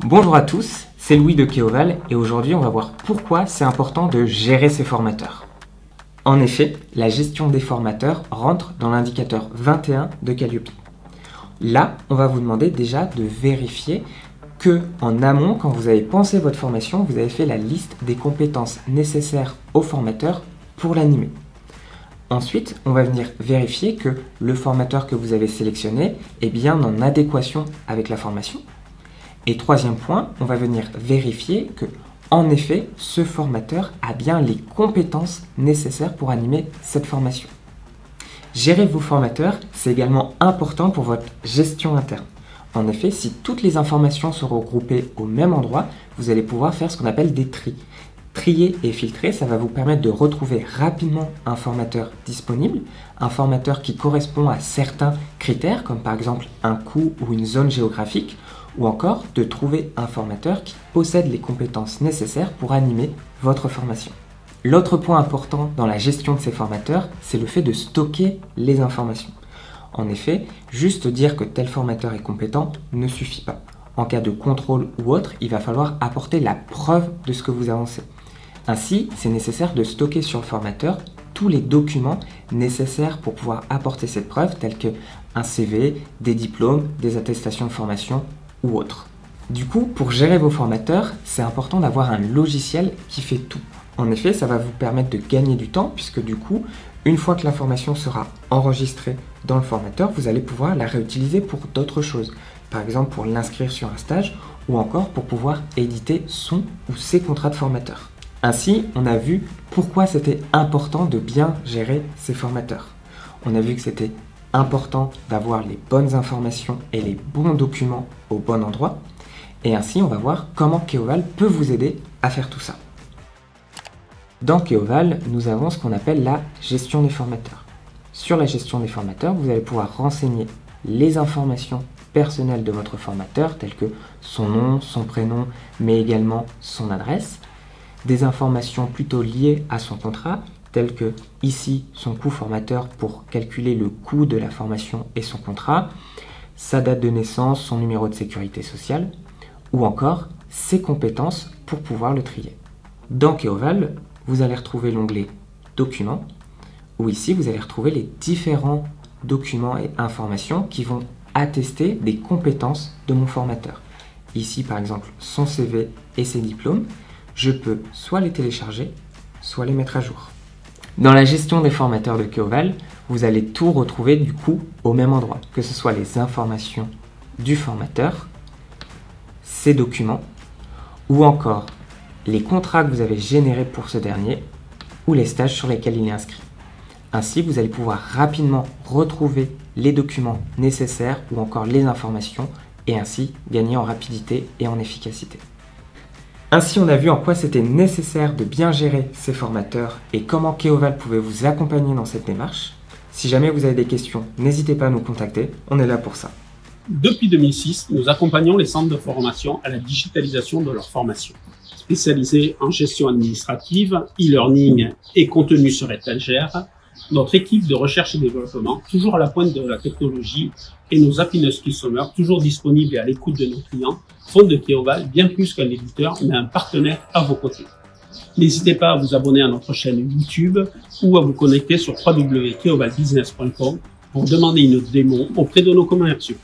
Bonjour à tous, c'est Louis de Keoval et aujourd'hui on va voir pourquoi c'est important de gérer ses formateurs. En effet, la gestion des formateurs rentre dans l'indicateur 21 de Calliope. Là, on va vous demander déjà de vérifier que en amont, quand vous avez pensé votre formation, vous avez fait la liste des compétences nécessaires au formateur pour l'animer. Ensuite, on va venir vérifier que le formateur que vous avez sélectionné est bien en adéquation avec la formation. Et troisième point, on va venir vérifier que, en effet, ce formateur a bien les compétences nécessaires pour animer cette formation. Gérer vos formateurs, c'est également important pour votre gestion interne. En effet, si toutes les informations sont regroupées au même endroit, vous allez pouvoir faire ce qu'on appelle des tris. Trier et filtrer, ça va vous permettre de retrouver rapidement un formateur disponible, un formateur qui correspond à certains critères, comme par exemple un coût ou une zone géographique, ou encore de trouver un formateur qui possède les compétences nécessaires pour animer votre formation. L'autre point important dans la gestion de ces formateurs, c'est le fait de stocker les informations. En effet, juste dire que tel formateur est compétent ne suffit pas. En cas de contrôle ou autre, il va falloir apporter la preuve de ce que vous avancez. Ainsi, c'est nécessaire de stocker sur le formateur tous les documents nécessaires pour pouvoir apporter cette preuve, tels qu'un CV, des diplômes, des attestations de formation ou autres. Du coup, pour gérer vos formateurs, c'est important d'avoir un logiciel qui fait tout. En effet, ça va vous permettre de gagner du temps puisque du coup, une fois que l'information sera enregistrée dans le formateur, vous allez pouvoir la réutiliser pour d'autres choses. Par exemple, pour l'inscrire sur un stage ou encore pour pouvoir éditer son ou ses contrats de formateur. Ainsi, on a vu pourquoi c'était important de bien gérer ces formateurs. On a vu que c'était important d'avoir les bonnes informations et les bons documents au bon endroit. Et ainsi, on va voir comment Keoval peut vous aider à faire tout ça. Dans Keoval, nous avons ce qu'on appelle la gestion des formateurs. Sur la gestion des formateurs, vous allez pouvoir renseigner les informations personnelles de votre formateur, telles que son nom, son prénom, mais également son adresse. Des informations plutôt liées à son contrat, telles que ici son coût formateur pour calculer le coût de la formation et son contrat, sa date de naissance, son numéro de sécurité sociale, ou encore ses compétences pour pouvoir le trier. Dans Keoval, vous allez retrouver l'onglet Documents, où ici vous allez retrouver les différents documents et informations qui vont attester des compétences de mon formateur. Ici par exemple son CV et ses diplômes, je peux soit les télécharger, soit les mettre à jour. Dans la gestion des formateurs de Keoval, vous allez tout retrouver du coup au même endroit, que ce soit les informations du formateur, ses documents, ou encore les contrats que vous avez générés pour ce dernier, ou les stages sur lesquels il est inscrit. Ainsi, vous allez pouvoir rapidement retrouver les documents nécessaires ou encore les informations et ainsi gagner en rapidité et en efficacité. Ainsi, on a vu en quoi c'était nécessaire de bien gérer ces formateurs et comment Keoval pouvait vous accompagner dans cette démarche. Si jamais vous avez des questions, n'hésitez pas à nous contacter, on est là pour ça. Depuis 2006, nous accompagnons les centres de formation à la digitalisation de leur formation. Spécialisés en gestion administrative, e-learning et contenu sur étagère, notre équipe de recherche et développement, toujours à la pointe de la technologie, et nos happiness customers, toujours disponibles et à l'écoute de nos clients, font de Keoval bien plus qu'un éditeur, mais un partenaire à vos côtés. N'hésitez pas à vous abonner à notre chaîne YouTube ou à vous connecter sur www.keovalbusiness.com pour demander une démo auprès de nos commerciaux.